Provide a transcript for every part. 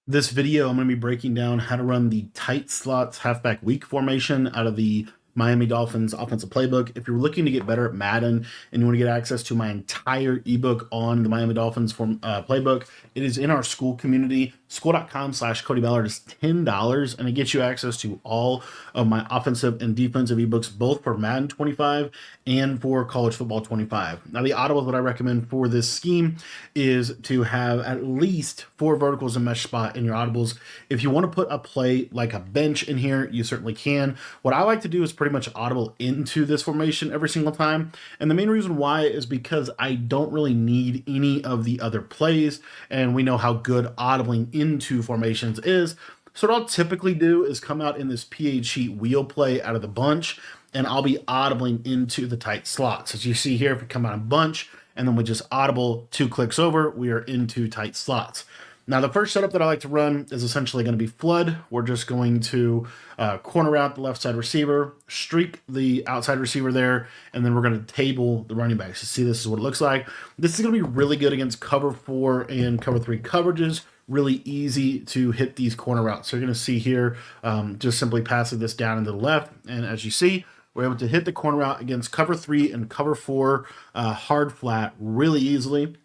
This video, I'm going to be breaking down how to run the tight slots halfback weak formation out of the Miami Dolphins offensive playbook. If you're looking to get better at Madden and you want to get access to my entire ebook on the Miami Dolphins playbook, it is in our school community, school.com/Cody Ballard. Is $10, and it gets you access to all of my offensive and defensive ebooks, both for Madden 25 and for college football 25. Now, the Audible that I recommend for this scheme is to have at least 4 verticals and mesh spot in your Audibles. If you want to put a play like a bench in here, you certainly can. What I like to do is pretty much audible into this formation every single time. And the main reason why is because I don't really need any of the other plays. And we know how good audibling into formations is. So what I'll typically do is come out in this PH sheet wheel play out of the bunch, and I'll be audibling into the tight slots. As you see here, if we come out in bunch, and then we just audible 2 clicks over, we are into tight slots. Now, the first setup that I like to run is essentially going to be flood. We're just going to corner out the left side receiver, streak the outside receiver there, and then we're going to table the running backs. You see, this is what it looks like. This is going to be really good against cover 4 and cover 3 coverages. Really easy to hit these corner routes. So you're going to see here, just simply passing this down into the left. And as you see, we're able to hit the corner route against cover 3 and cover 4 hard flat really easily.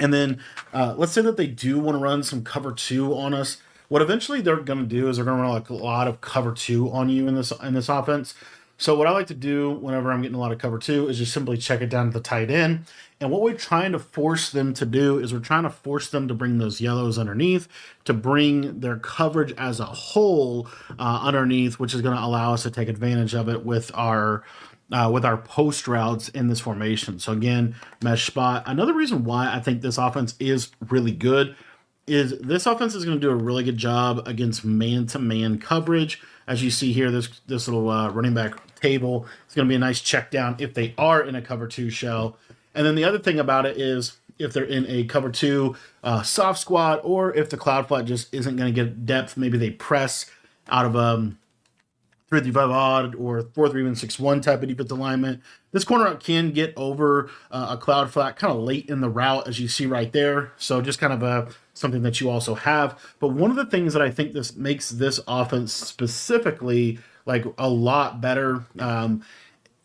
And then let's say that they do want to run some cover 2 on us. What eventually they're going to do is they're going to run like a lot of cover 2 on you in this offense. So what I like to do whenever I'm getting a lot of cover 2 is just simply check it down to the tight end. And what we're trying to force them to do is we're trying to force them to bring those yellows underneath, to bring their coverage as a whole underneath, which is going to allow us to take advantage of it with our post routes in this formation. So again, mesh spot. Another reason why I think this offense is really good is this offense is going to do a really good job against man-to-man coverage. As you see here, this little running back table is going to be a nice check down if they are in a cover 2 shell. And then the other thing about it is if they're in a cover 2 soft squat, or if the cloud flat just isn't going to get depth, maybe they press out of 3-5 odd or 4-3 even 6-1 type of defensive alignment. This corner route can get over a cloud flat kind of late in the route, as you see right there. So just kind of something that you also have. But one of the things that I think this makes this offense specifically like a lot better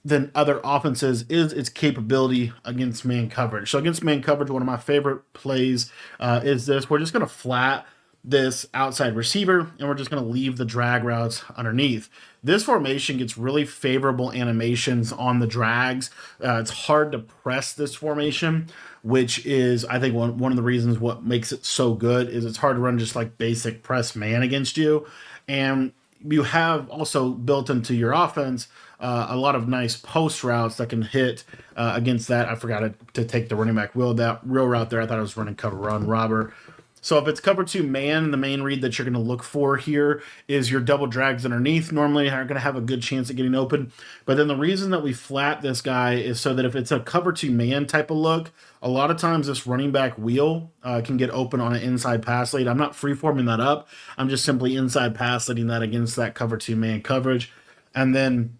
than other offenses is its capability against man coverage. So against man coverage, one of my favorite plays is this. We're just going to flat this outside receiver, and we're just going to leave the drag routes underneath. This formation gets really favorable animations on the drags. It's hard to press this formation, which is, I think, one of the reasons what makes it so good is it's hard to run just like basic press man against you. And you have also built into your offense a lot of nice post routes that can hit against that. I forgot to take the running back wheel, that real route there. I thought I was running cover run robber. So if it's cover 2 man, the main read that you're going to look for here is your double drags underneath. Normally are going to have a good chance at getting open. But then the reason that we flat this guy is so that if it's a cover 2 man type of look, a lot of times this running back wheel can get open on an inside pass lead. I'm not freeforming that up. I'm just simply inside pass leading that against that cover 2 man coverage. And then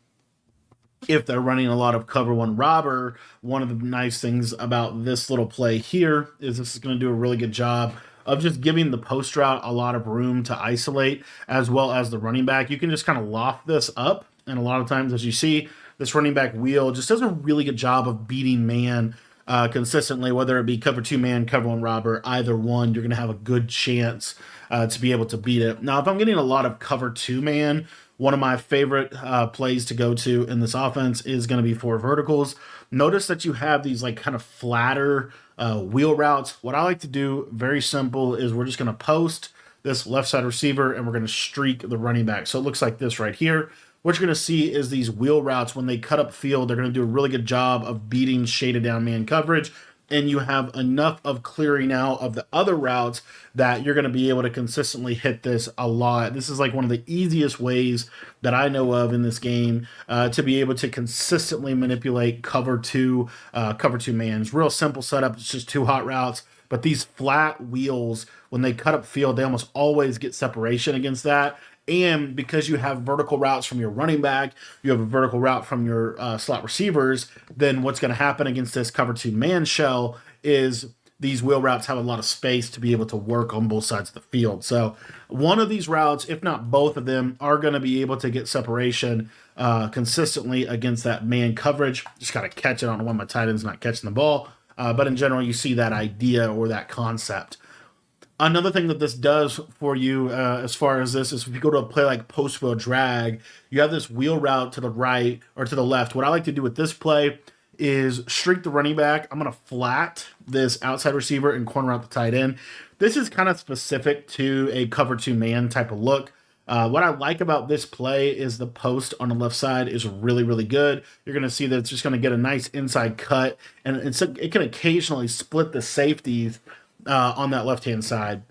if they're running a lot of cover 1 robber, one of the nice things about this little play here is this is going to do a really good job of just giving the post route a lot of room to isolate, as well as the running back. You can just kind of loft this up, and a lot of times, as you see, this running back wheel just does a really good job of beating man consistently, whether it be cover 2 man, cover 1 robber, either one, you're going to have a good chance to be able to beat it. Now, if I'm getting a lot of cover 2 man, one of my favorite plays to go to in this offense is going to be 4 verticals. Notice that you have these like kind of flatter wheel routes. What I like to do, very simple, is we're just going to post this left side receiver and we're going to streak the running back. So it looks like this right here. What you're going to see is these wheel routes, when they cut up field, they're going to do a really good job of beating shaded down man coverage. And you have enough of clearing out of the other routes that you're going to be able to consistently hit this a lot. This is like one of the easiest ways that I know of in this game to be able to consistently manipulate cover 2 man. It's real simple setup. It's just 2 hot routes. But these flat wheels, when they cut up field, they almost always get separation against that. And because you have vertical routes from your running back, you have a vertical route from your slot receivers, then what's going to happen against this cover 2 man shell is these wheel routes have a lot of space to be able to work on both sides of the field. So one of these routes, if not both of them, are going to be able to get separation consistently against that man coverage. Just got to catch it. I don't know why my tight end's not catching the ball. But in general, you see that idea or that concept. Another thing that this does for you as far as this is if you go to a play like post wheel drag, you have this wheel route to the right or to the left. What I like to do with this play is streak the running back. I'm going to flat this outside receiver and corner out the tight end. This is kind of specific to a cover 2 man type of look. What I like about this play is the post on the left side is really, really good. You're going to see that it's just going to get a nice inside cut, and it can occasionally split the safeties on that left-hand side.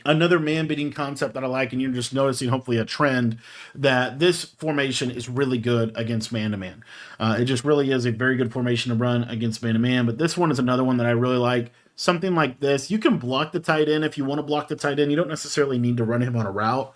Another man-beating concept that I like, and you're just noticing hopefully a trend, that this formation is really good against man-to-man. It just really is a very good formation to run against man-to-man, but this one is another one that I really like. Something like this. You can block the tight end if you want to block the tight end. You don't necessarily need to run him on a route,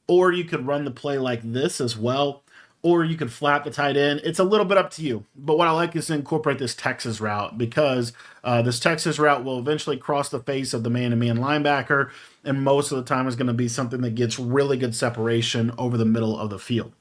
or you could run the play like this as well, or you could flat the tight end. It's a little bit up to you. But what I like is to incorporate this Texas route, because this Texas route will eventually cross the face of the man-to-man linebacker, and most of the time is going to be something that gets really good separation over the middle of the field.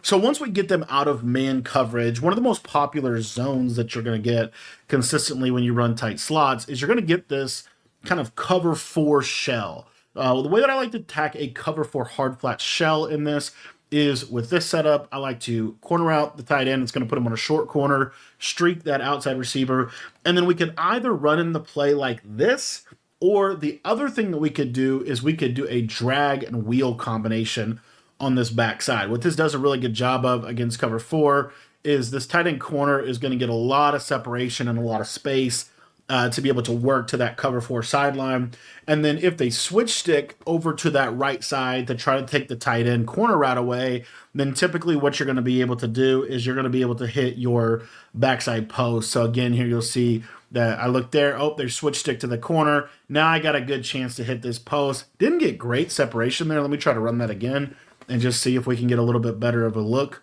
So once we get them out of man coverage, one of the most popular zones that you're going to get consistently when you run tight slots is you're going to get this kind of cover 4 shell. The way that I like to attack a cover 4 hard flat shell in this is with this setup. I like to corner out the tight end. It's going to put him on a short corner, streak that outside receiver, and then we could either run in the play like this, or the other thing that we could do is we could do a drag and wheel combination on this backside. What this does a really good job of against cover 4 is this tight end corner is going to get a lot of separation and a lot of space to be able to work to that cover 4 sideline. And then if they switch stick over to that right side to try to take the tight end corner route away, then typically what you're going to be able to do is you're going to be able to hit your backside post. So again, here you'll see that I look there. Oh, they switch stick to the corner. Now I got a good chance to hit this post. Didn't get great separation there. Let me try to run that again and just see if we can get a little bit better of a look.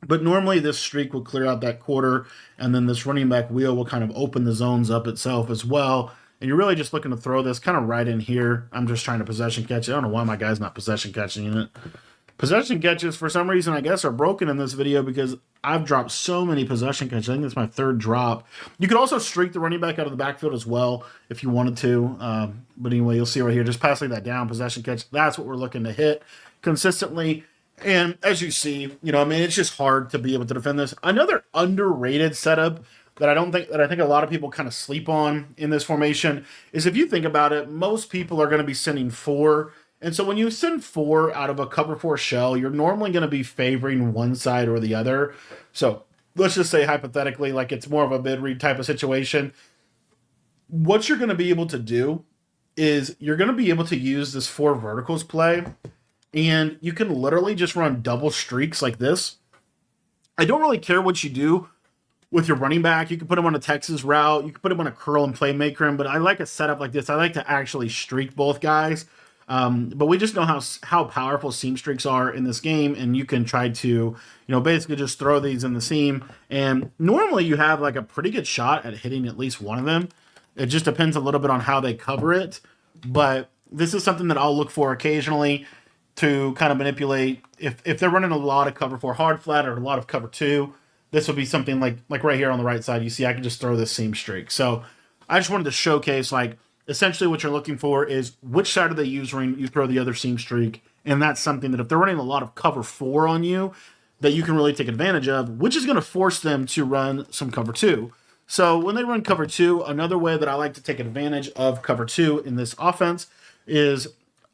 But normally this streak will clear out that quarter, and then this running back wheel will kind of open the zones up itself as well. And you're really just looking to throw this kind of right in here. I'm just trying to possession catch it. I don't know why my guy's not possession catching it. Possession catches, for some reason, I guess, are broken in this video because I've dropped so many possession catches. I think it's my 3rd drop. You could also streak the running back out of the backfield as well if you wanted to. But anyway, you'll see right here, just passing that down, possession catch. That's what we're looking to hit consistently. And as you see, it's just hard to be able to defend this. Another underrated setup that I think a lot of people kind of sleep on in this formation is, if you think about it, most people are going to be sending 4. And so when you send 4 out of a cover 4 shell, you're normally going to be favoring one side or the other. So let's just say hypothetically, like it's more of a bid read type of situation. What you're going to be able to do is you're going to be able to use this 4 verticals play, and you can literally just run double streaks like this. I don't really care what you do with your running back. You can put him on a Texas route. You can put him on a curl and playmaker. But I like a setup like this. I like to actually streak both guys. But we just know how powerful seam streaks are in this game. And you can try to, basically just throw these in the seam. And normally you have like a pretty good shot at hitting at least one of them. It just depends a little bit on how they cover it. But this is something that I'll look for occasionally to kind of manipulate. If they're running a lot of cover 4 hard flat or a lot of cover 2, this would be something like right here on the right side. You see, I can just throw this seam streak. So I just wanted to showcase, like, essentially what you're looking for is which side of the use ring you throw the other seam streak. And that's something that if they're running a lot of cover 4 on you, that you can really take advantage of, which is going to force them to run some cover 2. So when they run cover 2, another way that I like to take advantage of cover 2 in this offense is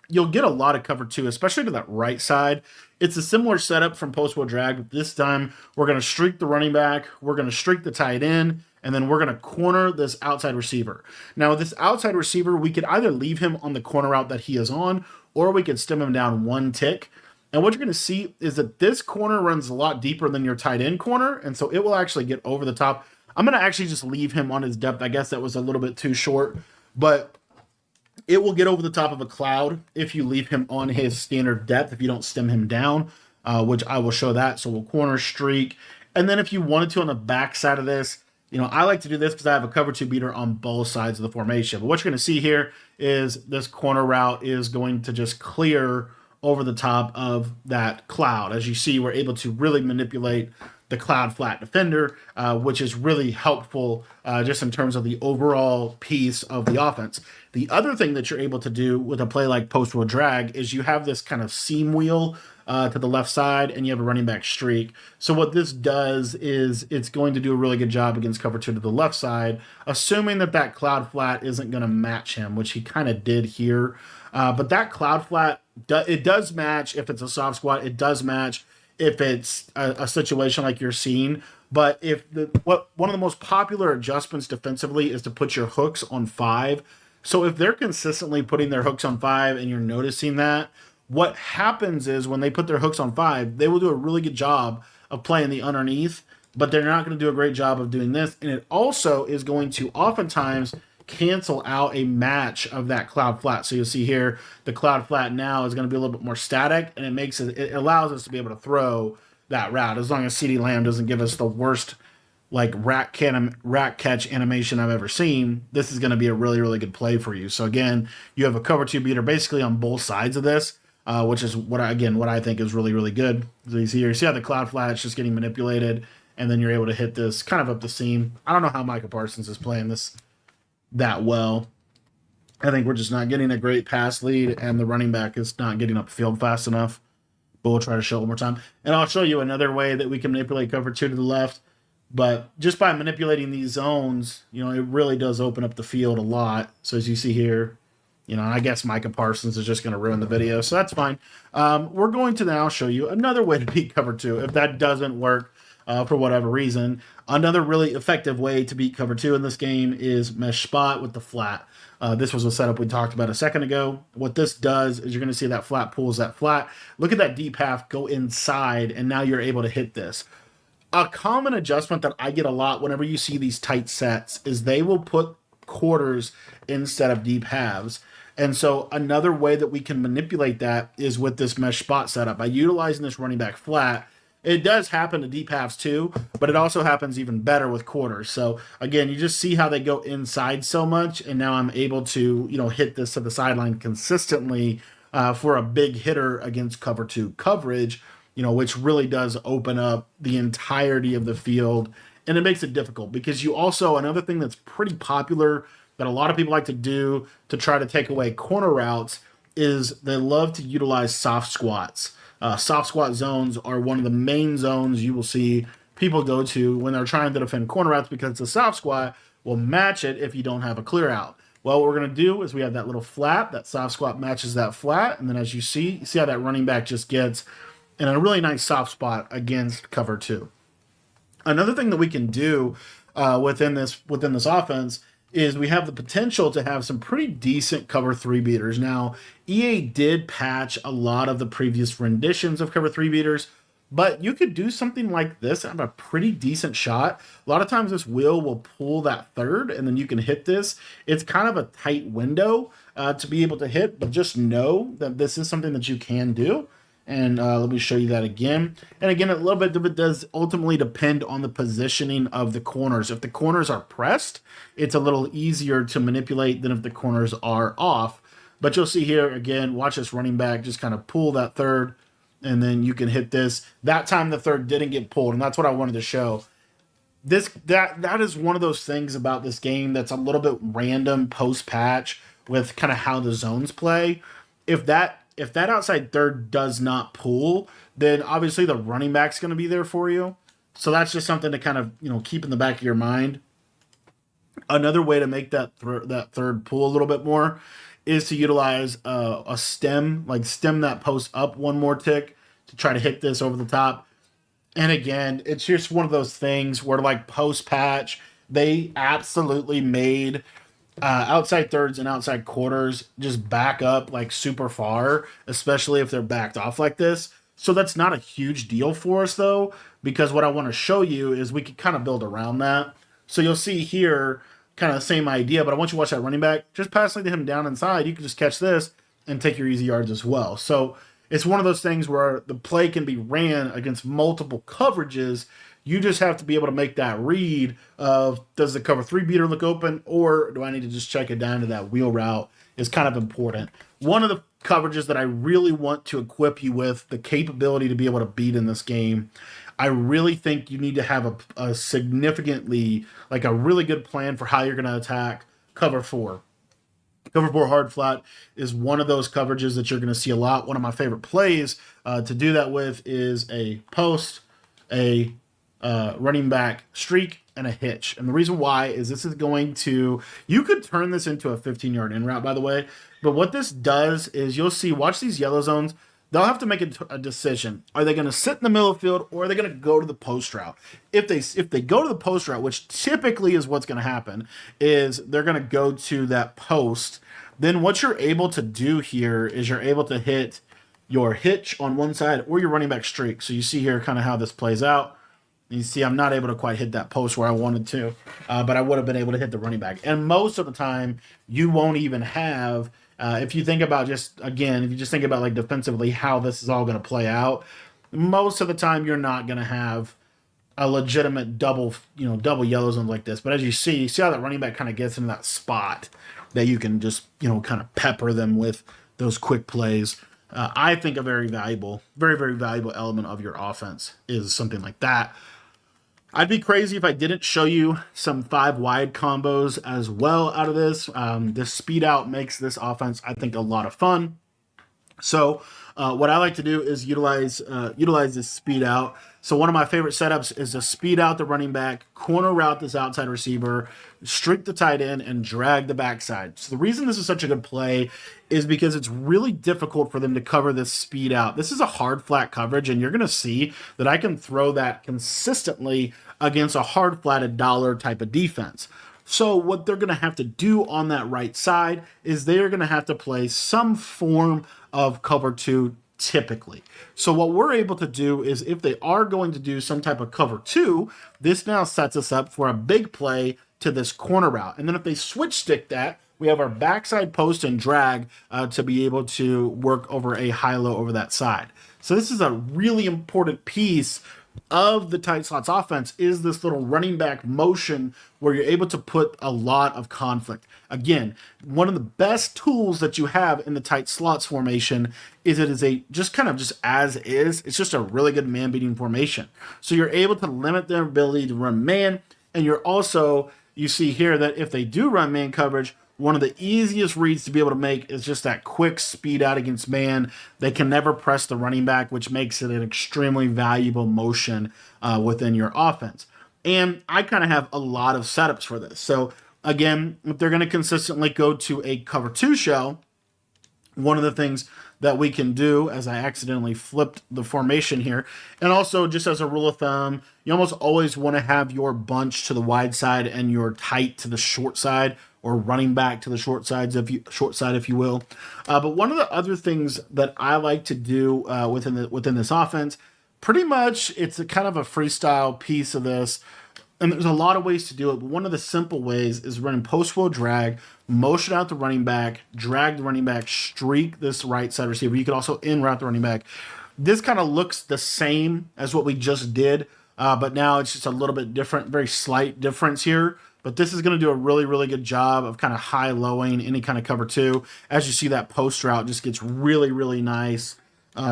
you'll get a lot of cover 2, especially to that right side. It's a similar setup from post wheel drag, but this time we're going to streak the running back, we're going to streak the tight end, and then we're going to corner this outside receiver. Now, with this outside receiver, we could either leave him on the corner route that he is on, or we could stem him down 1 tick. And what you're going to see is that this corner runs a lot deeper than your tight end corner, and so it will actually get over the top. I'm going to actually just leave him on his depth. I guess that was a little bit too short, but it will get over the top of a cloud if you leave him on his standard depth, if you don't stem him down, which I will show that. So we'll corner streak. And then if you wanted to on the back side of this, I like to do this because I have a cover two beater on both sides of the formation. But what you're going to see here is this corner route is going to just clear over the top of that cloud. As you see, we're able to really manipulate the cloud flat defender, which is really helpful just in terms of the overall piece of the offense. The other thing that you're able to do with a play like post wheel drag is you have this kind of seam wheel to the left side, and you have a running back streak. So what this does is it's going to do a really good job against cover two to the left side, assuming that that cloud flat isn't going to match him, which he kind of did here. But that cloud flat, it does match if it's a soft squat. It does match if it's a situation like you're seeing. But if one of the most popular adjustments defensively is to put your hooks on 5. So if they're consistently putting their hooks on 5 and you're noticing that, what happens is when they put their hooks on 5, they will do a really good job of playing the underneath, but they're not going to do a great job of doing this. And it also is going to oftentimes cancel out a match of that cloud flat. So you'll see here, the cloud flat now is going to be a little bit more static, and it allows us to be able to throw that route, as long as CeeDee Lamb doesn't give us the worst like rack catch animation I've ever seen. This is going to be a really, really good play for you. So again, you have a cover two beater basically on both sides of this, which is what I think is really, really good. So you see here, you see how the cloud flat's just getting manipulated, and then you're able to hit this kind of up the seam. I don't know how Micah Parsons is playing this that well. I think we're just not getting a great pass lead, and the running back is not getting upfield fast enough. But we'll try to show it one more time. And I'll show you another way that we can manipulate cover two to the left. But just by manipulating these zones, it really does open up the field a lot. So as you see here, I guess Micah Parsons is just going to ruin the video, so that's fine. We're going to now show you another way to beat cover two. If that doesn't work for whatever reason, another really effective way to beat cover two in this game is mesh spot with the flat. This was a setup we talked about a second ago. What this does is you're going to see that flat pulls that flat. Look at that deep half go inside, and now you're able to hit this. A common adjustment that I get a lot whenever you see these tight sets is they will put quarters instead of deep halves. And so another way that we can manipulate that is with this mesh spot setup. By utilizing this running back flat, it does happen to deep halves too, but it also happens even better with quarters. So again, you just see how they go inside so much, and now I'm able to, hit this to the sideline consistently for a big hitter against cover two coverage, which really does open up the entirety of the field. And it makes it difficult because another thing that's pretty popular that a lot of people like to do to try to take away corner routes is they love to utilize soft squats. Soft squat zones are one of the main zones you will see people go to when they're trying to defend corner routes, because the soft squat will match it if you don't have a clear out. Well, what we're going to do is we have that little flap, that soft squat matches that flat, and then as you see how that running back just gets in a really nice soft spot against cover two. Another thing that we can do within this offense is we have the potential to have some pretty decent cover three beaters. Now, EA did patch a lot of the previous renditions of cover three beaters, but you could do something like this and have a pretty decent shot. A lot of times this wheel will pull that third, and then you can hit this. It's kind of a tight window to be able to hit, but just know that this is something that you can do. And let me show you that again. And again, a little bit of it does ultimately depend on the positioning of the corners. If the corners are pressed, it's a little easier to manipulate than if the corners are off. But you'll see here, again, watch this running back just kind of pull that third, and then you can hit this. That time the third didn't get pulled, and that's what I wanted to show. That is one of those things about this game that's a little bit random post-patch with kind of how the zones play. If that outside third does not pull, then obviously the running back's going to be there for you. So that's just something to kind of, keep in the back of your mind. Another way to make that third pull a little bit more is to utilize a stem, stem that post up one more tick to try to hit this over the top. And again, it's just one of those things where post patch, they absolutely made outside thirds and outside quarters just back up super far, especially if they're backed off like this. So that's not a huge deal for us though, because what I want to show you is we can kind of build around that. So you'll see here kind of the same idea, but I want you to watch that running back. Just passing to him down inside, you can just catch this and take your easy yards as well. So it's one of those things where the play can be ran against multiple coverages. You just have to be able to make that read of, does the cover three beater look open, or do I need to just check it down to that wheel route, is kind of important. One of the coverages that I really want to equip you with the capability to be able to beat in this game, I really think you need to have a significantly, like a really good plan for how you're going to attack cover four. Cover four hard flat is one of those coverages that you're going to see a lot. One of my favorite plays to do that with is a post, a running back streak, and a hitch. And the reason why is this is going to, you could turn this into a 15-yard in route, by the way. But what this does is you'll see, watch these yellow zones. They'll have to make a decision. Are they going to sit in the middle of the field, or are they going to go to the post route? If they go to the post route, which typically is what's going to happen, is they're going to go to that post. Then what you're able to do here is you're able to hit your hitch on one side or your running back streak. So you see here kind of how this plays out. You see I'm not able to quite hit that post where I wanted to, but I would have been able to hit the running back. And most of the time, you won't even have, if you think about just, again, if you just think about like defensively how this is all going to play out, most of the time you're not going to have a legitimate double yellow zones like this. But as you see how that running back kind of gets into that spot that you can just, kind of pepper them with those quick plays. I think a very, very valuable element of your offense is something like that. I'd be crazy if I didn't show you some 5 wide combos as well out of this. This speed out makes this offense, I think, a lot of fun. So what I like to do is utilize this speed out. So one of my favorite setups is to speed out the running back, corner route this outside receiver, streak the tight end, and drag the backside. So the reason this is such a good play is because it's really difficult for them to cover this speed out. This is a hard flat coverage, and you're going to see that I can throw that consistently against a hard flatted dollar type of defense. So what they're going to have to do on that right side is they're going to have to play some form of cover two typically. So what we're able to do is if they are going to do some type of cover two, this now sets us up for a big play to this corner route. And then if they switch stick that, we have our backside post and drag to be able to work over a high-low over that side. So this is a really important piece of the tight slots offense, is this little running back motion where you're able to put a lot of conflict. Again, one of the best tools that you have in the tight slots formation is it is a just as is. It's just a really good man beating formation. So you're able to limit their ability to run man, and you're also, you see here that if they do run man coverage, one of the easiest reads to be able to make is just that quick speed out against man. They can never press the running back, which makes it an extremely valuable motion within your offense. And I kind of have a lot of setups for this. So again, if they're going to consistently go to a cover two shell, one of the things that we can do, as I accidentally flipped the formation here, and also just as a rule of thumb, you almost always want to have your bunch to the wide side and your tight to the short side, or running back to the short side, if you will. But one of the other things that I like to do within this offense, pretty much it's a kind of a freestyle piece of this. And there's a lot of ways to do it, but one of the simple ways is running post-will drag, motion out the running back, drag the running back, streak this right side receiver. You could also in-route the running back. This kind of looks the same as what we just did, but now it's just a little bit different, very slight difference here. But this is going to do a really, really good job of kind of high-lowing any kind of cover two. As you see, that post route just gets really, really nice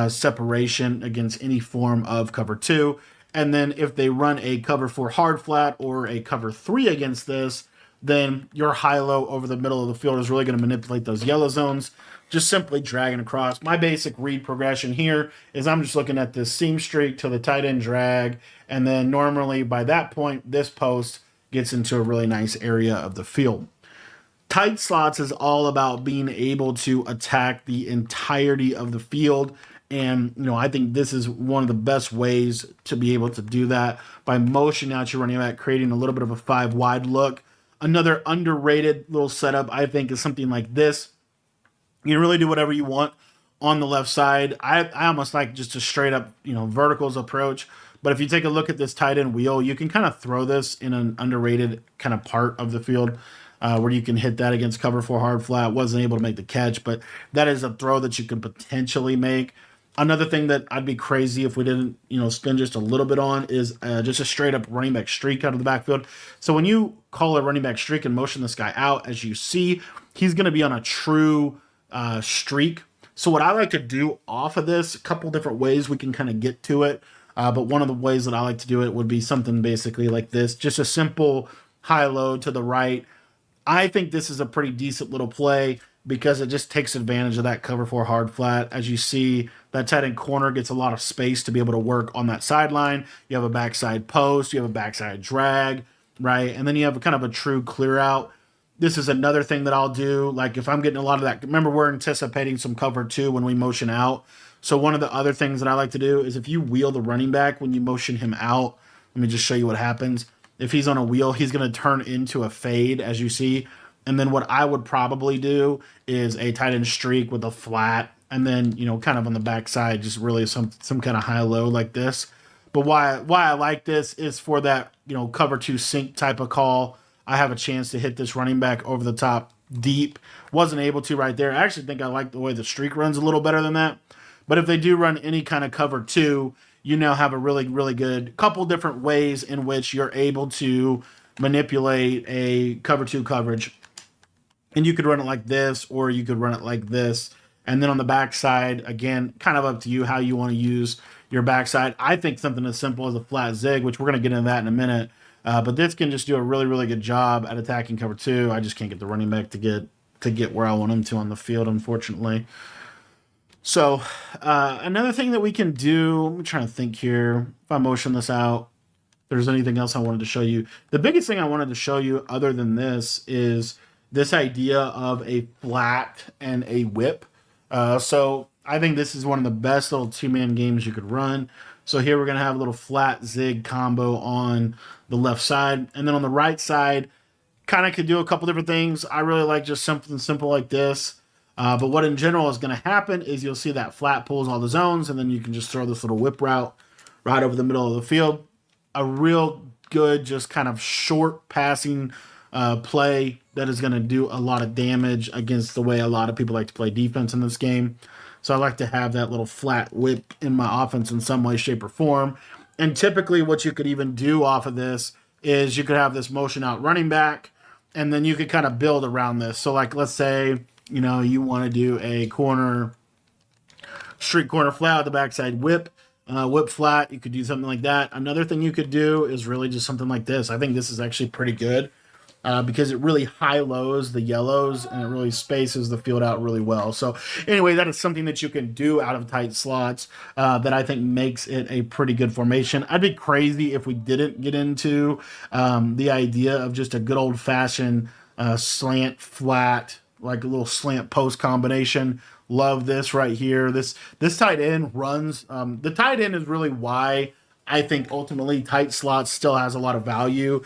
separation against any form of cover two. And then if they run a cover four hard flat or a cover three against this, then your high-low over the middle of the field is really going to manipulate those yellow zones, just simply dragging across. My basic read progression here is I'm just looking at this seam streak to the tight end drag, and then normally by that point, this post gets into a really nice area of the field. Tight slots is all about being able to attack the entirety of the field. And, I think this is one of the best ways to be able to do that by motioning out your running back, creating a little bit of a 5 wide look. Another underrated little setup, I think, is something like this. You can really do whatever you want on the left side. I almost like just a straight up, verticals approach. But if you take a look at this tight end wheel, you can kind of throw this in an underrated kind of part of the field where you can hit that against cover four hard flat. Wasn't able to make the catch, but that is a throw that you can potentially make. Another thing that I'd be crazy if we didn't, spend just a little bit on is just a straight up running back streak out of the backfield. So when you call a running back streak and motion this guy out, as you see, he's going to be on a true streak. So what I like to do off of this, a couple different ways we can kind of get to it. But one of the ways that I like to do it would be something basically like this, just a simple high low to the right. I think this is a pretty decent little play because it just takes advantage of that cover four hard flat. As you see, that tight end corner gets a lot of space to be able to work on that sideline. You have a backside post, you have a backside drag, right? And then you have kind of a true clear out. This is another thing that I'll do. Like if I'm getting a lot of that, remember we're anticipating some cover two when we motion out. So one of the other things that I like to do is if you wheel the running back when you motion him out, let me just show you what happens. If he's on a wheel, he's going to turn into a fade, as you see. And then what I would probably do is a tight end streak with a flat, and then kind of on the backside, just really some kind of high low like this. But why I like this is for that cover two sink type of call. I have a chance to hit this running back over the top deep. Wasn't able to right there. I actually think I like the way the streak runs a little better than that. But if they do run any kind of cover two, you now have a really, really good couple different ways in which you're able to manipulate a cover two coverage. And you could run it like this, or you could run it like this. And then on the backside, again, kind of up to you how you want to use your backside. I think something as simple as a flat zig, which we're going to get into that in a minute. But this can just do a really, really good job at attacking cover two. I just can't get the running back to get where I want him to on the field, unfortunately. So another thing that we can do, I'm trying to think here. If I motion this out, if there's anything else I wanted to show you. The biggest thing I wanted to show you other than this is this idea of a flat and a whip. So I think this is one of the best little two-man games you could run. So here we're going to have a little flat zig combo on the left side. And then on the right side, kind of could do a couple different things. I really like just something simple like this. But what in general is going to happen is you'll see that flat pulls all the zones, and then you can just throw this little whip route right over the middle of the field. A real good, just kind of short passing play that is going to do a lot of damage against the way a lot of people like to play defense in this game. So I like to have that little flat whip in my offense in some way, shape, or form. And typically what you could even do off of this is you could have this motion out running back, and then you could kind of build around this. So like let's say, you want to do a street corner flat with the backside whip, whip flat. You could do something like that. Another thing you could do is really just something like this. I think this is actually pretty good because it really high-lows the yellows and it really spaces the field out really well. So anyway, that is something that you can do out of tight slots that I think makes it a pretty good formation. I'd be crazy if we didn't get into the idea of just a good old-fashioned slant flat, like a little slant post combination. Love this right here. This tight end runs. The tight end is really why I think ultimately tight slots still has a lot of value,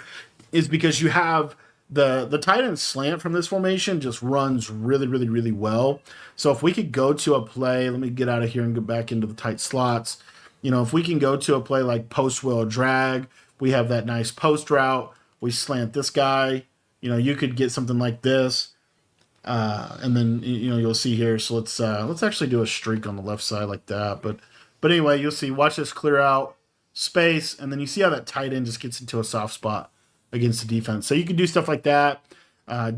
is because you have the tight end slant from this formation just runs really, really, really well. So if we could go to a play, let me get out of here and get back into the tight slots. If we can go to a play like post wheel drag, we have that nice post route. We slant this guy. You could get something like this. And then you'll see here. So let's actually do a streak on the left side like that. But anyway, you'll see. Watch this clear out space, and then you see how that tight end just gets into a soft spot against the defense. So you can do stuff like that.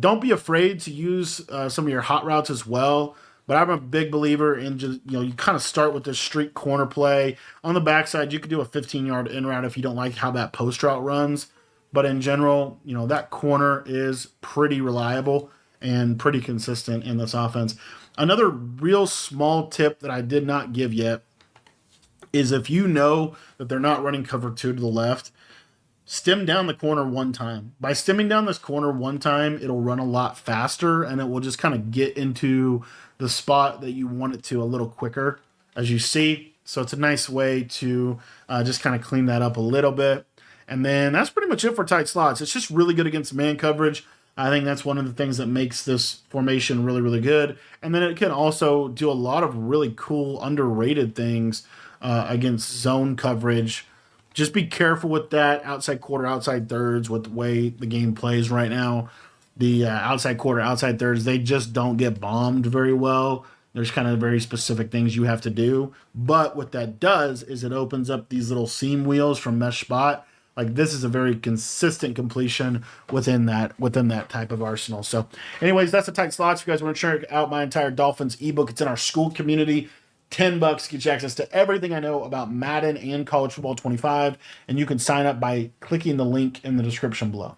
Don't be afraid to use some of your hot routes as well. But I'm a big believer in just you kind of start with this streak corner play on the backside. You could do a 15-yard in route if you don't like how that post route runs. But in general, that corner is pretty reliable and pretty consistent in this offense. Another real small tip that I did not give yet is if you know that they're not running cover two to the left, stem down the corner one time. By stemming down this corner one time, it'll run a lot faster, and it will just kind of get into the spot that you want it to a little quicker, as you see. So it's a nice way to just kind of clean that up a little bit. And then that's pretty much it for tight slots. It's just really good against man coverage. I think that's one of the things that makes this formation really, really good. And then it can also do a lot of really cool, underrated things against zone coverage. Just be careful with that outside quarter, outside thirds with the way the game plays right now. The outside quarter, outside thirds, they just don't get bombed very well. There's kind of very specific things you have to do. But what that does is it opens up these little seam wheels from Mesh Spot. Like this is a very consistent completion within that type of arsenal. So, anyways, that's the tight slots. If you guys want to check out my entire Dolphins ebook, it's in our school community. $10 gets you access to everything I know about Madden and College Football 25, and you can sign up by clicking the link in the description below.